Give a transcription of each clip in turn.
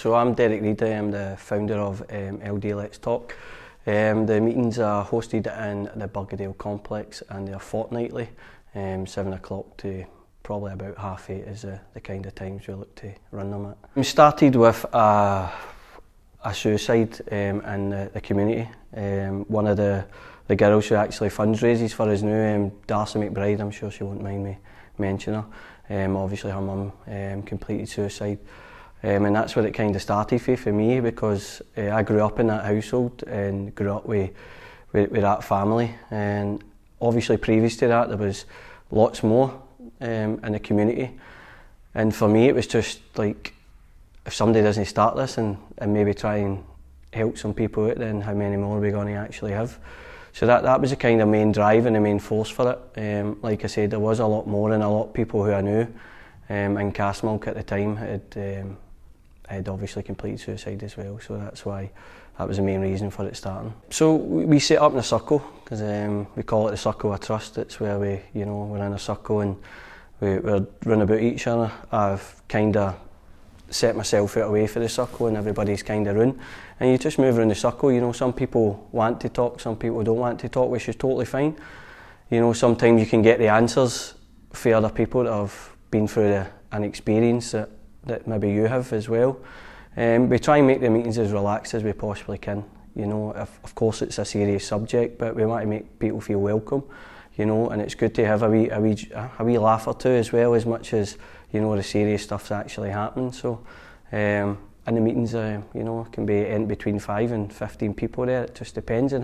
So I'm Reid, I'm the founder of Let's Talk. The meetings are hosted in the Burgadale complex and they're fortnightly, 7 o'clock to probably about 8:30 is the kind of times we look to run them at. We started with a suicide in the community. One of the girls who actually fundraises for us now, Darcy McBride, I'm sure she won't mind me mentioning her. Obviously her mum completed suicide. And that's where it kind of started for me, because I grew up in that household and grew up with that family. And obviously previous to that there was lots more in the community. And for me it was just like, if somebody doesn't start this and maybe try and help some people out, then how many more are we going to actually have? So that was the kind of main drive and the main force for it. Like I said, there was a lot more, and a lot of people who I knew in Castlemilk at the time had obviously completed suicide as well, so that's why that was the main reason for it starting. So we set up in a circle, because we call it the circle of trust. It's where we're in a circle and we're run about each other. I've kind of set myself out away for the circle and everybody's kind of run, and you just move around the circle. Some people want to talk, some people don't want to talk, which is totally fine. Sometimes you can get the answers for other people that have been through an experience that maybe you have as well. We try and make the meetings as relaxed as we possibly can. Of course it's a serious subject, but we want to make people feel welcome, and it's good to have a wee laugh or two as well, as much as the serious stuff's actually happening. So and the meetings can be in between 5 and 15 people there. It just depends on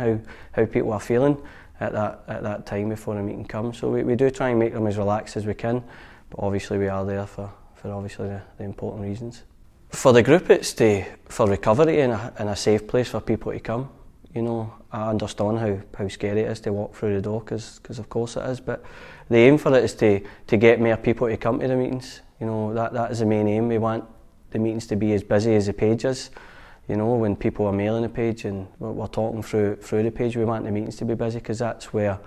how people are feeling at that time before the meeting comes. So we do try and make them as relaxed as we can, but obviously we are there for obviously the important reasons. For the group, it's for recovery and a safe place for people to come. I understand how scary it is to walk through the door, because of course it is, but the aim for it is to get more people to come to the meetings. That is the main aim. We want the meetings to be as busy as the page is. When people are mailing the page and we're talking through the page, we want the meetings to be busy, because that's where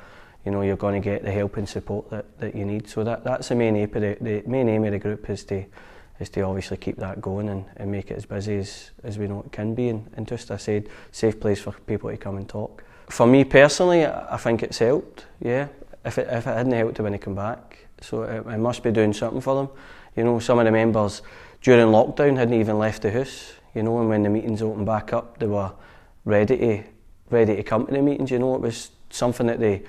you're going to get the help and support that you need. So that's the main aim of the group, is to obviously keep that going and make it as busy as we know it can be, and just, I said, safe place for people to come and talk. For me personally, I think it's helped, yeah. If it hadn't helped, it wouldn't come back. So it must be doing something for them. Some of the members during lockdown hadn't even left the house, and when the meetings opened back up, they were ready to come to the meetings. It was something that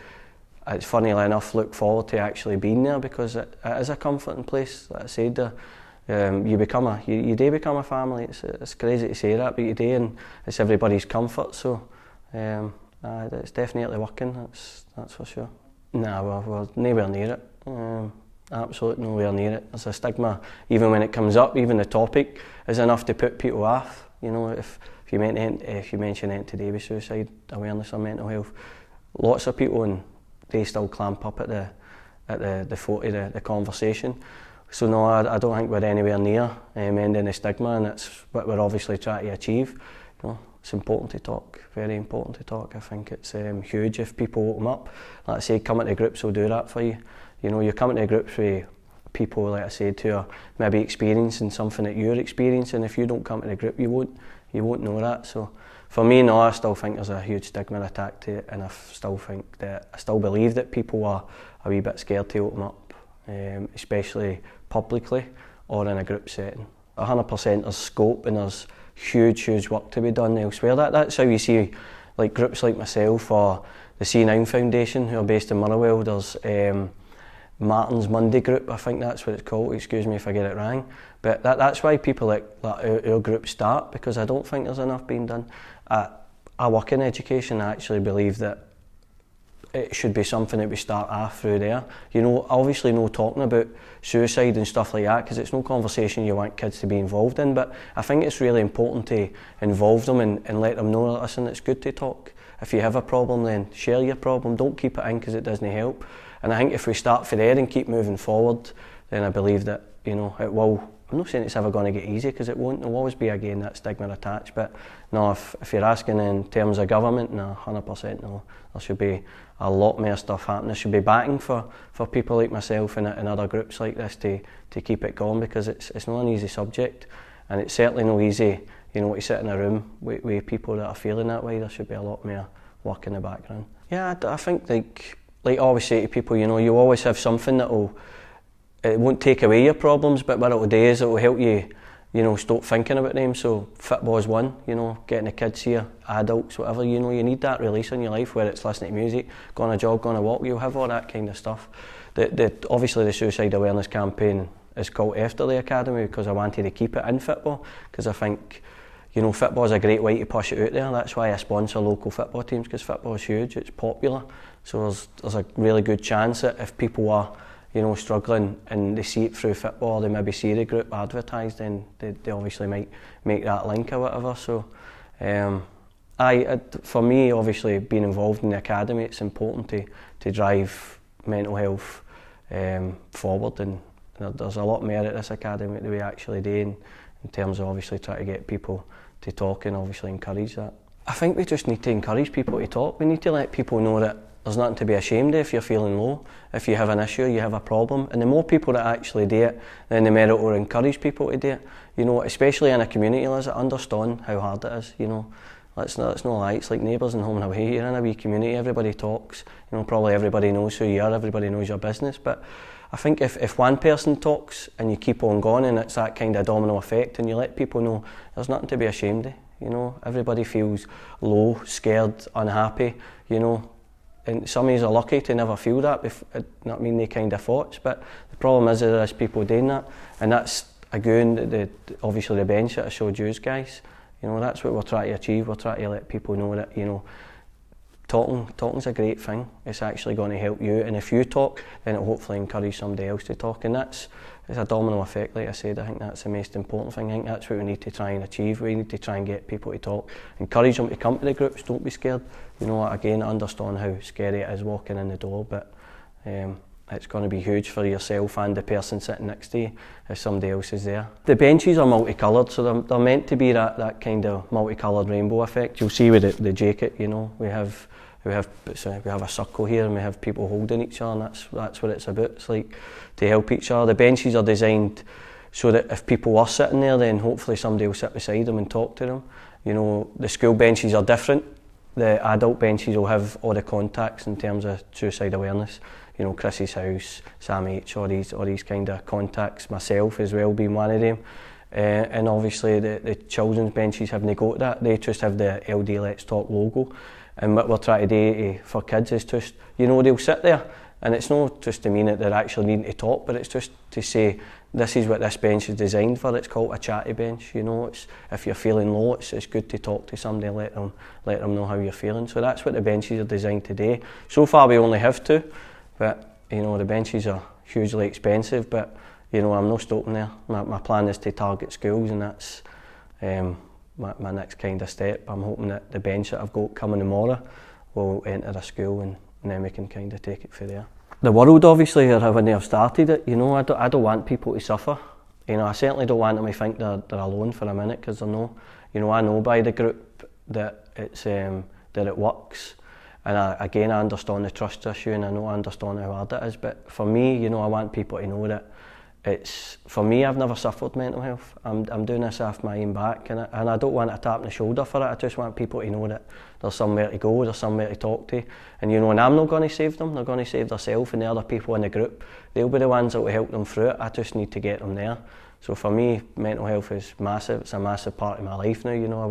it's funnily enough look forward to actually being there, because it is a comforting place. Like I said, you do become a family. It's crazy to say that, but you do, and it's everybody's comfort. So it's definitely working. That's for sure. Nah, we're nowhere near it. Absolutely nowhere near it. There's a stigma even when it comes up. Even the topic is enough to put people off. If you mention it today with suicide awareness or mental health, lots of people, and they still clamp up at the thought of the conversation. So no, I don't think we're anywhere near ending the stigma, and it's what we're obviously trying to achieve. It's important to talk, very important to talk. I think it's huge if people open up. Like I say, coming to groups will do that for you. You're coming to groups with people, like I said, who are maybe experiencing something that you're experiencing. If you don't come to the group, you won't know that. So for me, no, I still think there's a huge stigma attached to it, and I still believe that people are a wee bit scared to open up, especially publicly or in a group setting. 100% there's scope, and there's huge work to be done elsewhere. That's how you see like groups like myself, or the C9 Foundation, who are based in Motherwell. There's Martin's Monday group, I think that's what it's called, excuse me if I get it wrong, but that's why people like our group start, because I don't think there's enough being done. I work in education. I actually believe that it should be something that we start off through there. Obviously no talking about suicide and stuff like that, because it's no conversation you want kids to be involved in, but I think it's really important to involve them and let them know, listen, it's good to talk. If you have a problem, then share your problem. Don't keep it in, because it doesn't help. And I think if we start from there and keep moving forward, then I believe that it will. I'm not saying it's ever going to get easy, because it won't. There'll always be, again, that stigma attached. But no, if you're asking in terms of government, no, 100% no. There should be a lot more stuff happening. There should be backing for people like myself and other groups like this to keep it going, because it's not an easy subject. and it's certainly no easy, you know, to sit in a room with people that are feeling that way. There should be a lot more work in the background. Yeah, I think like I always say to people, you know, you always have something it won't take away your problems, but what it'll do is it'll help you, you know, stop thinking about them. So football's one, you know, getting the kids here, adults, whatever, you know, you need that release in your life, where it's listening to music, going on a jog, going on a walk, you'll have all that kind of stuff. Obviously the suicide awareness campaign is called after the academy because I wanted to keep it in football, because I think, you know, football is a great way to push it out there. That's why I sponsor local football teams, because football is huge, it's popular. So there's a really good chance that if people are, you know, struggling and they see it through football, they maybe see the group advertised, then they obviously might make that link or whatever. So for me, obviously being involved in the academy, it's important to drive mental health forward, and there's a lot more at this academy that we actually do in terms of obviously trying to get people to talk and obviously encourage that. I think we just need to encourage people to talk. We need to let people know that there's nothing to be ashamed of if you're feeling low. If you have an issue, you have a problem, and the more people that actually do it, then the more it will encourage people to do it. You know, especially in a community, let's understand how hard it is. You know, let's not lie. It's like neighbours and home and away. You're in a wee community, everybody talks. You know, probably everybody knows who you are, everybody knows your business. But I think if one person talks and you keep on going, and it's that kind of domino effect, and you let people know there's nothing to be ashamed of. You know, everybody feels low, scared, unhappy. You know. And some of us are lucky to never feel that, not mean they kind of thoughts, but the problem is there is people doing that, and that's again obviously the bench that I showed you guys. You know, that's what we're trying to achieve. We're trying to let people know that, you know, talking's a great thing. It's actually going to help you, and if you talk, then it'll hopefully encourage somebody else to talk, and it's a domino effect, like I said. I think that's the most important thing. I think that's what we need to try and achieve. We need to try and get people to talk, encourage them to come to the groups, don't be scared. You know, again, I understand how scary it is walking in the door, but it's going to be huge for yourself and the person sitting next to you if somebody else is there. The benches are multicoloured, so they're meant to be that kind of multicoloured rainbow effect. You'll see with the jacket, you know, we have a circle here, and we have people holding each other, and that's what it's about. It's like to help each other. The benches are designed so that if people are sitting there, then hopefully somebody will sit beside them and talk to them. You know, the school benches are different. The adult benches will have all the contacts in terms of suicide awareness. You know, Chris's house, Sam H, all these kind of contacts, myself as well being one of them. And obviously the children's benches haven't got that. They just have the LD Let's Talk logo. And what we're trying to do for kids is just, you know, they'll sit there, and it's not just to mean that they're actually needing to talk, but it's just to say, this is what this bench is designed for. It's called a chatty bench. You know, it's if you're feeling low, it's good to talk to somebody, let them know how you're feeling. So that's what the benches are designed to do. So far we only have two, but you know, the benches are hugely expensive, but you know, I'm not stopping there. My plan is to target schools, and that's my next kind of step. I'm hoping that the bench that I've got coming tomorrow will enter a school, and then we can kind of take it from there. The world, obviously, when they've started it, you know, I don't want people to suffer. You know, I certainly don't want them to think they're alone for a minute, because they're not. You know, I know by the group that that it works, and I understand the trust issue, and I understand how hard it is. But for me, you know, I want people to know that for me, I've never suffered mental health. I'm doing this off my own back, and I don't want a tap on the shoulder for it. I just want people to know that there's somewhere to go, there's somewhere to talk to, and you know, and I'm not going to save them. They're going to save themselves, and the other people in the group, they'll be the ones that will help them through it. I just need to get them there. So for me, mental health is massive. It's a massive part of my life now. You know, I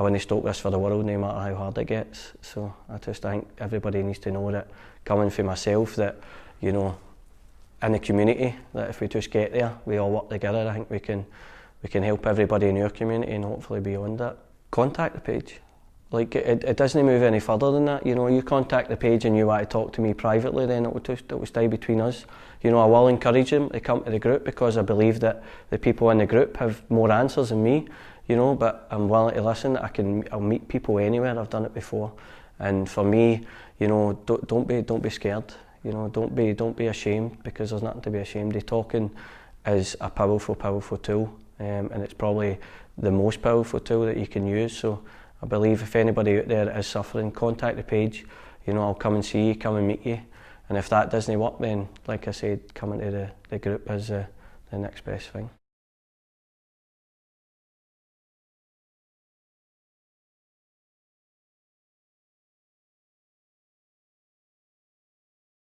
wouldn't stop this for the world, no matter how hard it gets. So I think everybody needs to know that, coming from myself, that, you know, in the community, that if we just get there, we all work together, I think we can help everybody in your community, and hopefully beyond that. Contact the page. Like, it doesn't move any further than that. You know, you contact the page and you want to talk to me privately, then it will stay between us. You know, I will encourage them to come to the group, because I believe that the people in the group have more answers than me. You know, but I'm willing to listen. I'll meet people anywhere. I've done it before, and for me, you know, don't be scared. You know, don't be ashamed, because there's nothing to be ashamed of. Talking is a powerful tool, and it's probably the most powerful tool that you can use. So I believe if anybody out there that is suffering, contact the page. You know, I'll come and see you, come and meet you, and if that doesn't work, then like I said, coming to the group is the next best thing.